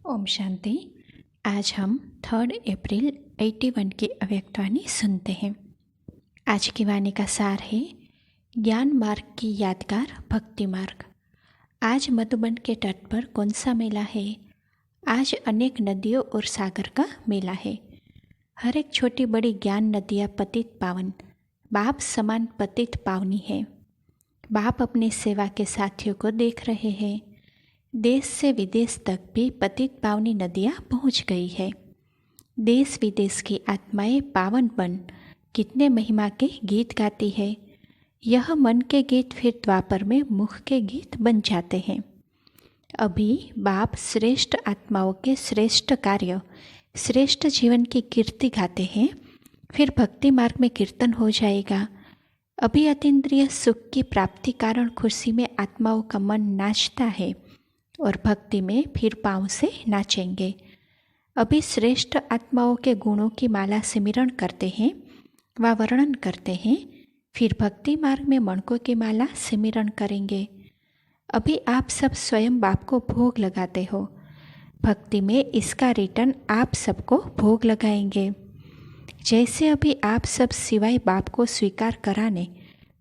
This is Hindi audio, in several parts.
ओम शांति। आज हम 3 अप्रैल 81 की अव्यक्तवाणी सुनते हैं। आज की वाणी का सार है ज्ञान मार्ग की यादगार भक्ति मार्ग। आज मधुबन के तट पर कौन सा मेला है? आज अनेक नदियों और सागर का मेला है। हर एक छोटी बड़ी ज्ञान नदियाँ पतित पावन, बाप समान पतित पावनी है। बाप अपनी सेवा के साथियों को देख रहे हैं। देश से विदेश तक भी पतित पावनी नदियाँ पहुँच गई है। देश विदेश की आत्माएं पावन बन कितने महिमा के गीत गाती है। यह मन के गीत फिर द्वापर में मुख के गीत बन जाते हैं। अभी बाप श्रेष्ठ आत्माओं के श्रेष्ठ कार्य, श्रेष्ठ जीवन की कीर्ति गाते हैं। फिर भक्ति मार्ग में कीर्तन हो जाएगा। अभी अतीन्द्रिय सुख की प्राप्ति कारण खुशी में आत्माओं का मन नाचता है और भक्ति में फिर पाँव से नाचेंगे। अभी श्रेष्ठ आत्माओं के गुणों की माला सिमरण करते हैं व वर्णन करते हैं। फिर भक्ति मार्ग में मणकों की माला सिमरण करेंगे। अभी आप सब स्वयं बाप को भोग लगाते हो। भक्ति में इसका रिटर्न आप सबको भोग लगाएंगे। जैसे अभी आप सब सिवाय बाप को स्वीकार कराने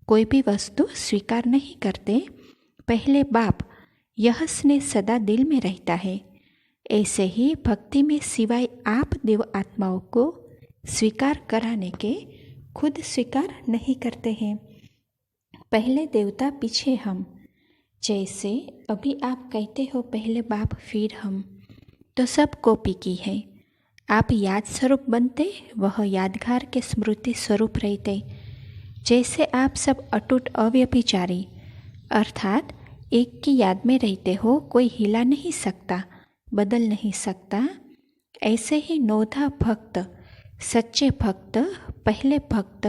कोई भी वस्तु स्वीकार नहीं करते, पहले बाप यह स्नेह सदा दिल में रहता है। ऐसे ही भक्ति में सिवाय आप देव आत्माओं को स्वीकार कराने के खुद स्वीकार नहीं करते हैं। पहले देवता पीछे हम। जैसे अभी आप कहते हो पहले बाप फिर हम, तो सब कॉपी की है। आप याद स्वरूप बनते, वह यादगार के स्मृति स्वरूप रहते। जैसे आप सब अटूट अव्यभिचारी अर्थात एक की याद में रहते हो, कोई हिला नहीं सकता, बदल नहीं सकता। ऐसे ही नौधा भक्त, सच्चे भक्त, पहले भक्त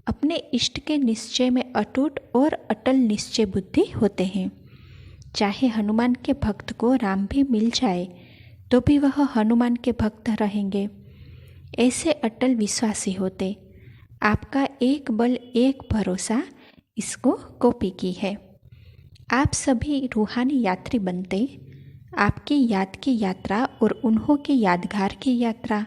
अपने इष्ट के निश्चय में अटूट और अटल निश्चय बुद्धि होते हैं। चाहे हनुमान के भक्त को राम भी मिल जाए तो भी वह हनुमान के भक्त रहेंगे। ऐसे अटल विश्वासी होते। आपका एक बल एक भरोसा, इसको कॉपी की है। आप सभी रूहानी यात्री बनते। आपकी याद की यात्रा और उन्हों की यादगार की यात्रा।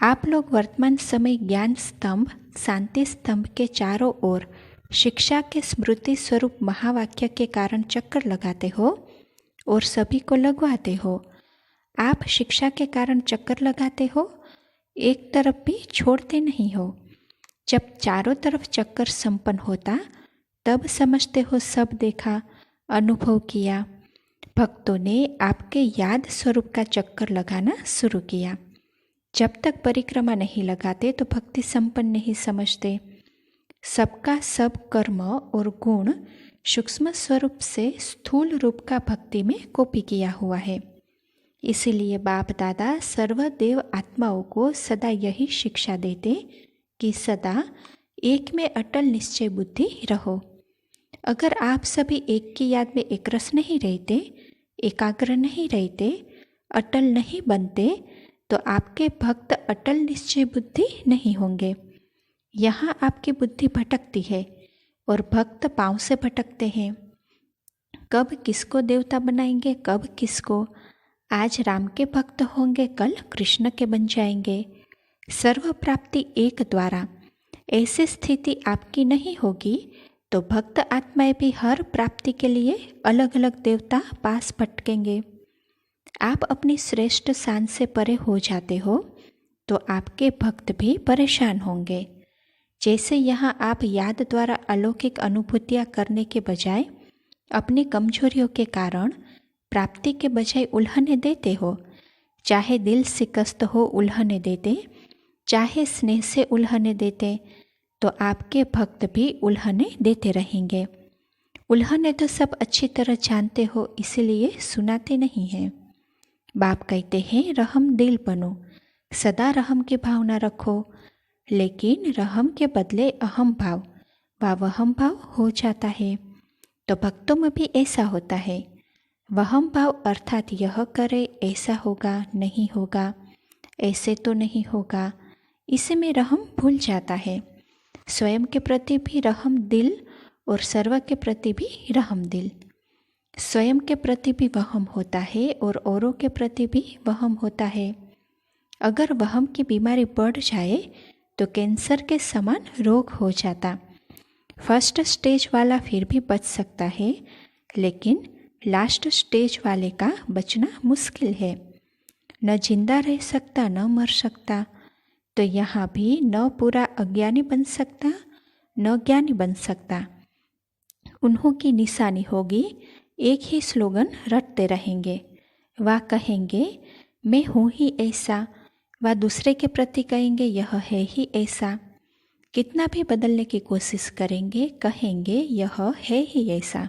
आप लोग वर्तमान समय ज्ञान स्तंभ, शांति स्तंभ के चारों ओर शिक्षा के स्मृति स्वरूप महावाक्य के कारण चक्कर लगाते हो और सभी को लगवाते हो। आप शिक्षा के कारण चक्कर लगाते हो, एक तरफ भी छोड़ते नहीं हो। जब चारों तरफ चक्कर संपन्न होता तब समझते हो सब देखा, अनुभव किया। भक्तों ने आपके याद स्वरूप का चक्कर लगाना शुरू किया। जब तक परिक्रमा नहीं लगाते तो भक्ति संपन्न नहीं समझते। सबका सब कर्म और गुण सूक्ष्म स्वरूप से स्थूल रूप का भक्ति में कॉपी किया हुआ है। इसीलिए बाप दादा सर्वदेव आत्माओं को सदा यही शिक्षा देते कि सदा एक में अटल निश्चय बुद्धि रहो। अगर आप सभी एक की याद में एकरस नहीं रहते, एकाग्र नहीं रहते, अटल नहीं बनते, तो आपके भक्त अटल निश्चय बुद्धि नहीं होंगे। यहाँ आपकी बुद्धि भटकती है और भक्त पाँव से भटकते हैं। कब किसको देवता बनाएंगे, कब किसको। आज राम के भक्त होंगे, कल कृष्ण के बन जाएंगे। सर्व प्राप्ति एक द्वारा। ऐसी स्थिति आपकी नहीं होगी तो भक्त आत्माएं भी हर प्राप्ति के लिए अलग अलग देवता पास भटकेंगे। आप अपनी श्रेष्ठ शान से परे हो जाते हो तो आपके भक्त भी परेशान होंगे। जैसे यहाँ आप याद द्वारा अलौकिक अनुभूतियाँ करने के बजाय अपनी कमजोरियों के कारण प्राप्ति के बजाय उल्हने देते हो, चाहे दिल शिकस्त हो उल्हने देते, चाहे स्नेह से उल्हने देते, तो आपके भक्त भी उल्हने देते रहेंगे। उल्हने तो सब अच्छी तरह जानते हो, इसीलिए सुनाते नहीं हैं। बाप कहते हैं रहम दिल बनो, सदा रहम की भावना रखो, लेकिन रहम के बदले अहम भाव व वहम भाव हो जाता है। तो भक्तों में भी ऐसा होता है। वहम भाव अर्थात यह करे ऐसा होगा, नहीं होगा, ऐसे तो नहीं होगा, इसी में रहम भूल जाता है। स्वयं के प्रति भी रहम दिल और सर्व के प्रति भी रहम दिल। स्वयं के प्रति भी वहम होता है और औरों के प्रति भी वहम होता है। अगर वहम की बीमारी बढ़ जाए तो कैंसर के समान रोग हो जाता। फर्स्ट स्टेज वाला फिर भी बच सकता है, लेकिन लास्ट स्टेज वाले का बचना मुश्किल है। न जिंदा रह सकता न मर सकता। तो यहाँ भी न पूरा अज्ञानी बन सकता न ज्ञानी बन सकता। उन्हों की निशानी होगी एक ही स्लोगन रटते रहेंगे। वह कहेंगे मैं हूँ ही ऐसा, वह दूसरे के प्रति कहेंगे यह है ही ऐसा। कितना भी बदलने की कोशिश करेंगे कहेंगे यह है ही ऐसा।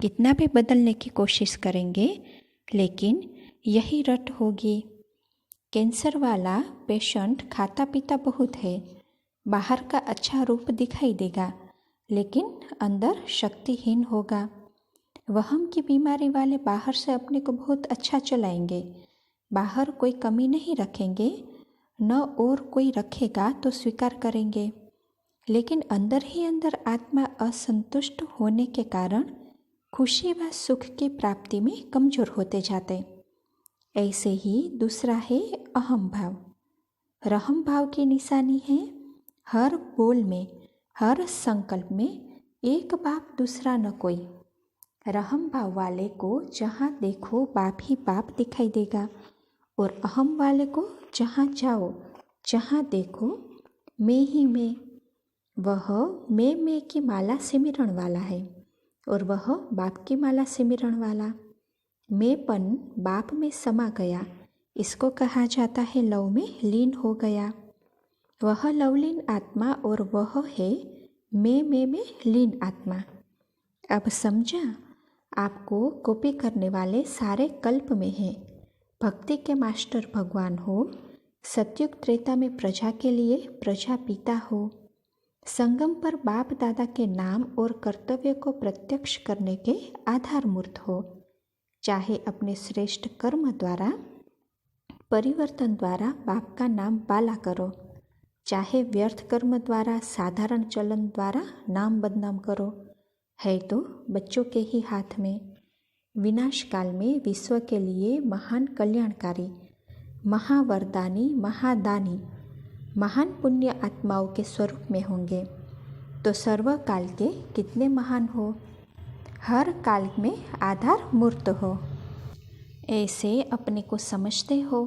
कितना भी बदलने की कोशिश करेंगे लेकिन यही रट होगी। कैंसर वाला पेशेंट खाता पीता बहुत है, बाहर का अच्छा रूप दिखाई देगा लेकिन अंदर शक्तिहीन होगा। वहम की बीमारी वाले बाहर से अपने को बहुत अच्छा चलाएंगे, बाहर कोई कमी नहीं रखेंगे, न और कोई रखेगा तो स्वीकार करेंगे, लेकिन अंदर ही अंदर आत्मा असंतुष्ट होने के कारण खुशी व सुख की प्राप्ति में कमजोर होते जाते। ऐसे ही दूसरा है अहम भाव। रहम भाव की निशानी है हर बोल में, हर संकल्प में एक बाप दूसरा न कोई। रहम भाव वाले को जहाँ देखो बाप ही बाप दिखाई देगा और अहम वाले को जहाँ जाओ जहाँ देखो मैं ही मैं। वह मैं की माला सिमरण वाला है और वह बाप की माला सिमरण वाला। मैंपन बाप में समा गया, इसको कहा जाता है लव में लीन हो गया। वह लवलीन आत्मा और वह है मैं में लीन आत्मा। अब समझा? आपको कॉपी करने वाले सारे कल्प में हैं। भक्ति के मास्टर भगवान हो, सतयुग त्रेता में प्रजा के लिए प्रजा पिता हो, संगम पर बाप दादा के नाम और कर्तव्य को प्रत्यक्ष करने के आधार मूर्त हो। चाहे अपने श्रेष्ठ कर्म द्वारा परिवर्तन द्वारा बाप का नाम बाला करो, चाहे व्यर्थ कर्म द्वारा साधारण चलन द्वारा नाम बदनाम करो, है तो बच्चों के ही हाथ में। विनाश काल में विश्व के लिए महान कल्याणकारी, महावरदानी, महादानी, महान पुण्य आत्माओं के स्वरूप में होंगे तो सर्वकाल के कितने महान हो, हर काल में आधार मूर्त हो। ऐसे अपने को समझते हो।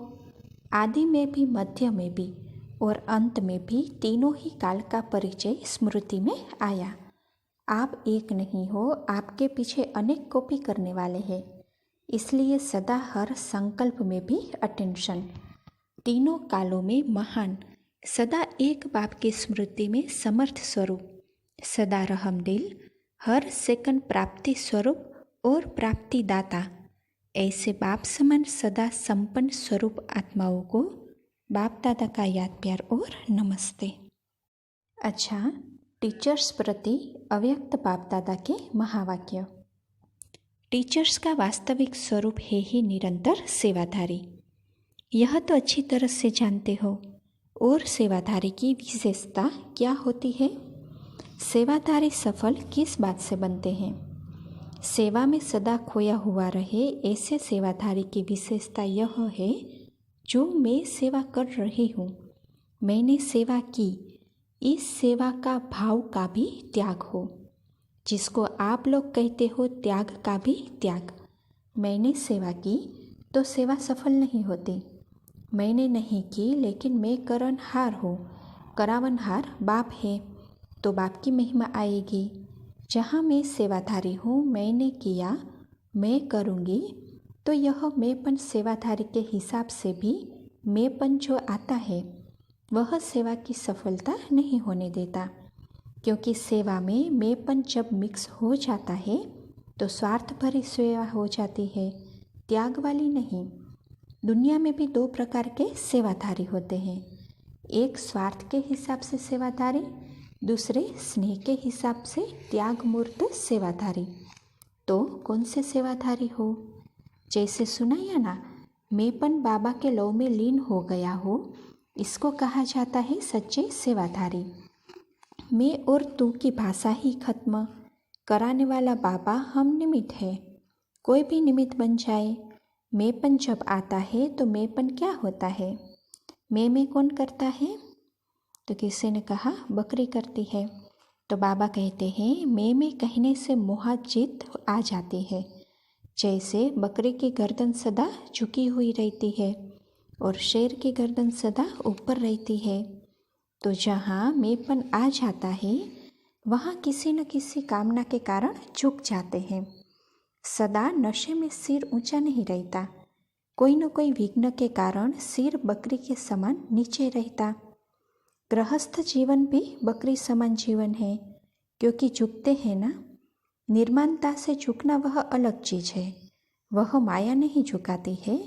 आदि में भी, मध्य में भी और अंत में भी तीनों ही काल का परिचय स्मृति में आया। आप एक नहीं हो, आपके पीछे अनेक कॉपी करने वाले हैं। इसलिए सदा हर संकल्प में भी अटेंशन। तीनों कालों में महान, सदा एक बाप की स्मृति में समर्थ स्वरूप, सदा रहमदिल, हर सेकंड प्राप्ति स्वरूप और प्राप्ति दाता। ऐसे बाप समान सदा संपन्न स्वरूप आत्माओं को बाप दादा का याद प्यार और नमस्ते। अच्छा, टीचर्स प्रति अव्यक्त बाप दादा के महावाक्य। टीचर्स का वास्तविक स्वरूप है ही निरंतर सेवाधारी। यह तो अच्छी तरह से जानते हो। और सेवाधारी की विशेषता क्या होती है? सेवाधारी सफल किस बात से बनते हैं? सेवा में सदा खोया हुआ रहे, ऐसे सेवाधारी की विशेषता यह है जो मैं सेवा कर रही हूँ, मैंने सेवा की, इस सेवा का भाव का भी त्याग हो। जिसको आप लोग कहते हो त्याग का भी त्याग। मैंने सेवा की तो सेवा सफल नहीं होती। मैंने नहीं की लेकिन मैं करनहार हूँ, करावनहार बाप है तो बाप की महिमा आएगी। जहाँ मैं सेवाधारी हूँ, मैंने किया, मैं करूँगी, तो यह मैंपन सेवाधारी के हिसाब से भी मैंपन जो आता है वह सेवा की सफलता नहीं होने देता। क्योंकि सेवा में मैंपन जब मिक्स हो जाता है तो स्वार्थ भरी सेवा हो जाती है, त्याग वाली नहीं। दुनिया में भी दो प्रकार के सेवाधारी होते हैं, एक स्वार्थ के हिसाब से सेवाधारी, दूसरे स्नेह के हिसाब से त्याग मूर्त सेवाधारी। तो कौन से सेवाधारी हो? जैसे सुनाया ना, मैंपन बाबा के लव में लीन हो गया हो, इसको कहा जाता है सच्चे सेवाधारी। मैं और तू की भाषा ही खत्म, कराने वाला बाबा हम निमित्त है। कोई भी निमित्त बन जाए। मैंपन जब आता है तो मैंपन क्या होता है? मैं कौन करता है? तो किसी ने कहा बकरी करती है। तो बाबा कहते हैं मैं कहने से मोहाजीत आ जाती है। जैसे बकरी की गर्दन सदा झुकी हुई रहती है और शेर की गर्दन सदा ऊपर रहती है। तो जहाँ मैंपन आ जाता है वहाँ किसी न किसी कामना के कारण झुक जाते हैं। सदा नशे में सिर ऊंचा नहीं रहता। कोई न कोई विघ्न के कारण सिर बकरी के समान नीचे रहता। गृहस्थ जीवन भी बकरी समान जीवन है, क्योंकि झुकते हैं ना। निर्माणता से झुकना वह अलग चीज है, वह माया नहीं झुकाती है।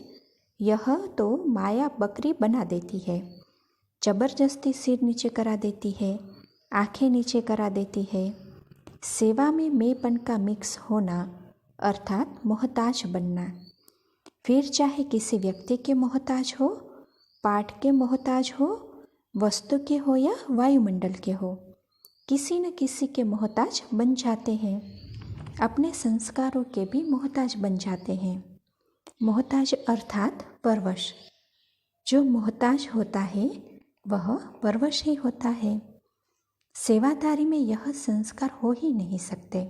यह तो माया बकरी बना देती है, जबरदस्ती सिर नीचे करा देती है, आंखें नीचे करा देती है। सेवा में मैंपन का मिक्स होना अर्थात मोहताज बनना। फिर चाहे किसी व्यक्ति के मोहताज हो, पाठ के मोहताज हो, वस्तु के हो या वायुमंडल के हो, किसी न किसी के मोहताज बन जाते हैं। अपने संस्कारों के भी मोहताज बन जाते हैं। मोहताज अर्थात परवश। जो मोहताज होता है वह परवश ही होता है। सेवाधारी में यह संस्कार हो ही नहीं सकते।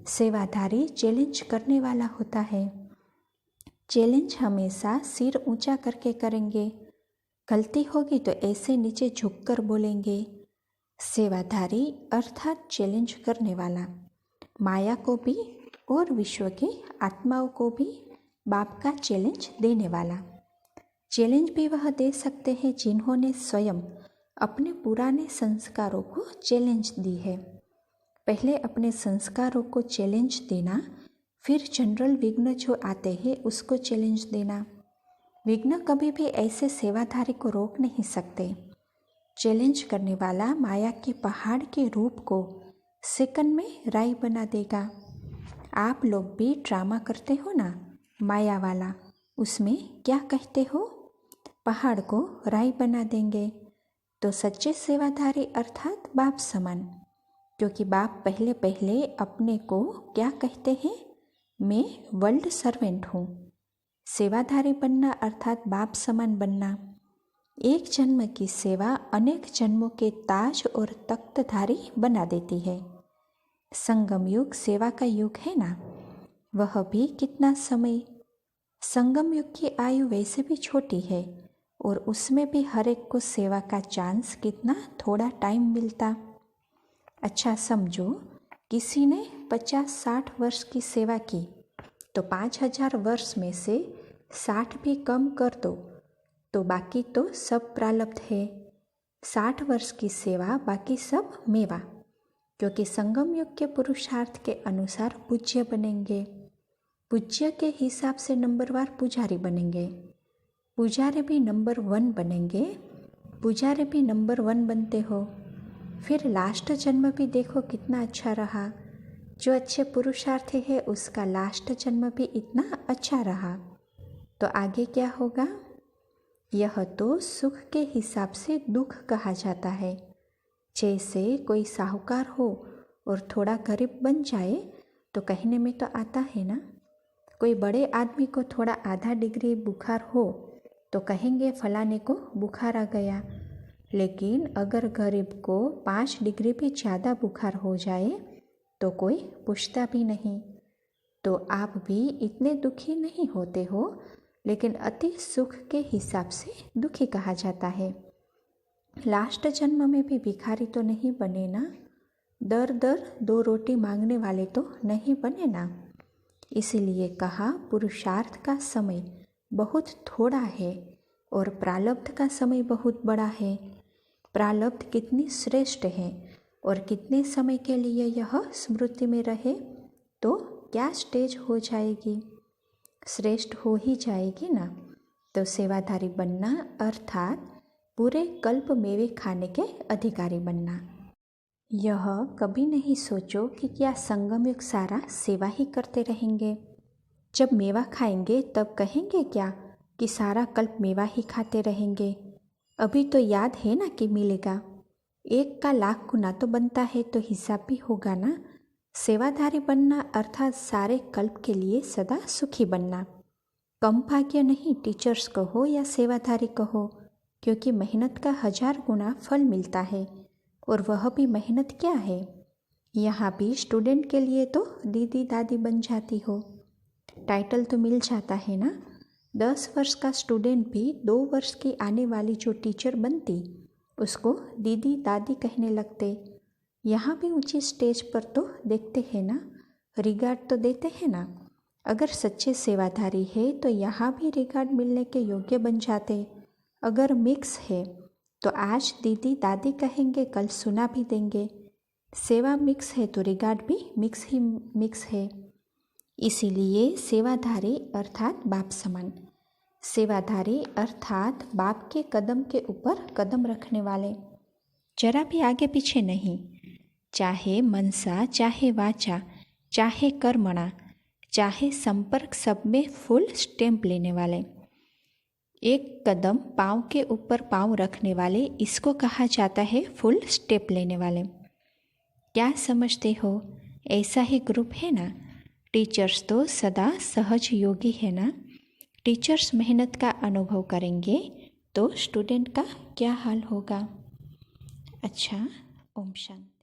सेवाधारी चैलेंज करने वाला होता है। चैलेंज हमेशा सिर ऊंचा करके करेंगे। गलती होगी तो ऐसे नीचे झुककर बोलेंगे। सेवाधारी अर्थात चैलेंज करने वाला, माया को भी और विश्व के आत्माओं को भी बाप का चैलेंज देने वाला। चैलेंज भी वह दे सकते हैं जिन्होंने स्वयं अपने पुराने संस्कारों को चैलेंज दी है। पहले अपने संस्कारों को चैलेंज देना, फिर जनरल विघ्न जो आते हैं उसको चैलेंज देना। विघ्न कभी भी ऐसे सेवाधारी को रोक नहीं सकते। चैलेंज करने वाला माया के पहाड़ के रूप को सेकंड में राई बना देगा। आप लोग भी ड्रामा करते हो ना, माया वाला, उसमें क्या कहते हो? पहाड़ को राई बना देंगे। तो सच्चे सेवाधारी अर्थात बाप समान, क्योंकि बाप पहले पहले अपने को क्या कहते हैं? मैं वर्ल्ड सर्वेंट हूँ। सेवाधारी बनना अर्थात बाप समान बनना। एक जन्म की सेवा अनेक जन्मों के ताज और तख्तधारी बना देती है। संगम युग सेवा का युग है ना, वह भी कितना समय। संगम युग की आयु वैसे भी छोटी है और उसमें भी हर एक को सेवा का चांस कितना थोड़ा टाइम मिलता। अच्छा समझो, किसी ने 50-60 वर्ष की सेवा की तो 5000 वर्ष में से 60 भी कम कर दो तो बाकी तो सब प्रारब्ध है। 60 वर्ष की सेवा, बाकी सब मेवा, क्योंकि संगम युग के पुरुषार्थ के अनुसार पूज्य बनेंगे। पूज्य के हिसाब से नंबरवार पुजारी बनेंगे। पुजारी भी नंबर 1 बनेंगे। पुजारी भी नंबर 1 बनते हो। फिर लास्ट जन्म भी देखो कितना अच्छा रहा। जो अच्छे पुरुषार्थी है उसका लास्ट जन्म भी इतना अच्छा रहा। तो आगे क्या होगा? यह तो सुख के हिसाब से दुख कहा जाता है। जैसे कोई साहूकार हो और थोड़ा गरीब बन जाए तो कहने में तो आता है ना। कोई बड़े आदमी को थोड़ा आधा डिग्री बुखार हो तो कहेंगे फलाने को बुखार आ गया। लेकिन अगर गरीब को 5 डिग्री भी ज़्यादा बुखार हो जाए तो कोई पूछता भी नहीं। तो आप भी इतने दुखी नहीं होते हो, लेकिन अति सुख के हिसाब से दुखी कहा जाता है। लास्ट जन्म में भी भिखारी तो नहीं बने ना। दर 2 रोटी मांगने वाले तो नहीं बने ना। इसीलिए कहा पुरुषार्थ का समय बहुत थोड़ा है और प्रारब्ध का समय बहुत बड़ा है। प्रारब्ध कितनी श्रेष्ठ है और कितने समय के लिए यह स्मृति में रहे तो क्या स्टेज हो जाएगी, श्रेष्ठ हो ही जाएगी ना। तो सेवाधारी बनना अर्थात पूरे कल्प मेवे खाने के अधिकारी बनना। यह कभी नहीं सोचो कि क्या संगम युग सारा सेवा ही करते रहेंगे। जब मेवा खाएंगे तब कहेंगे क्या कि सारा कल्प मेवा ही खाते रहेंगे। अभी तो याद है ना कि मिलेगा। 1 का लाख गुना तो बनता है तो हिसाब भी होगा ना। सेवाधारी बनना अर्थात सारे कल्प के लिए सदा सुखी बनना। कम भाग्य नहीं टीचर्स कहो या सेवाधारी कहो, क्योंकि मेहनत का 1000 गुना फल मिलता है। और वह भी मेहनत क्या है, यहाँ भी स्टूडेंट के लिए तो दीदी दादी बन जाती हो। टाइटल तो मिल जाता है ना। 10 वर्ष का स्टूडेंट भी 2 वर्ष की आने वाली जो टीचर बनती उसको दीदी दादी कहने लगते। यहाँ भी ऊंची स्टेज पर तो देखते हैं ना, रिगार्ड तो देते हैं ना। अगर सच्चे सेवाधारी है तो यहाँ भी रिगार्ड मिलने के योग्य बन जाते। अगर मिक्स है तो आज दीदी दादी कहेंगे, कल सुना भी देंगे। सेवा मिक्स है तो रिगार्ड भी मिक्स है। इसीलिए सेवाधारी अर्थात बाप समान। सेवाधारी अर्थात बाप के कदम के ऊपर कदम रखने वाले, जरा भी आगे पीछे नहीं। चाहे मनसा, चाहे वाचा, चाहे कर्मणा, चाहे संपर्क, सब में फुल स्टैंप लेने वाले। एक कदम पाँव के ऊपर पाँव रखने वाले, इसको कहा जाता है फुल स्टेप लेने वाले। क्या समझते हो, ऐसा ही ग्रुप है ना। टीचर्स तो सदा सहज योगी है ना। टीचर्स मेहनत का अनुभव करेंगे तो स्टूडेंट का क्या हाल होगा। अच्छा, ओम शांति।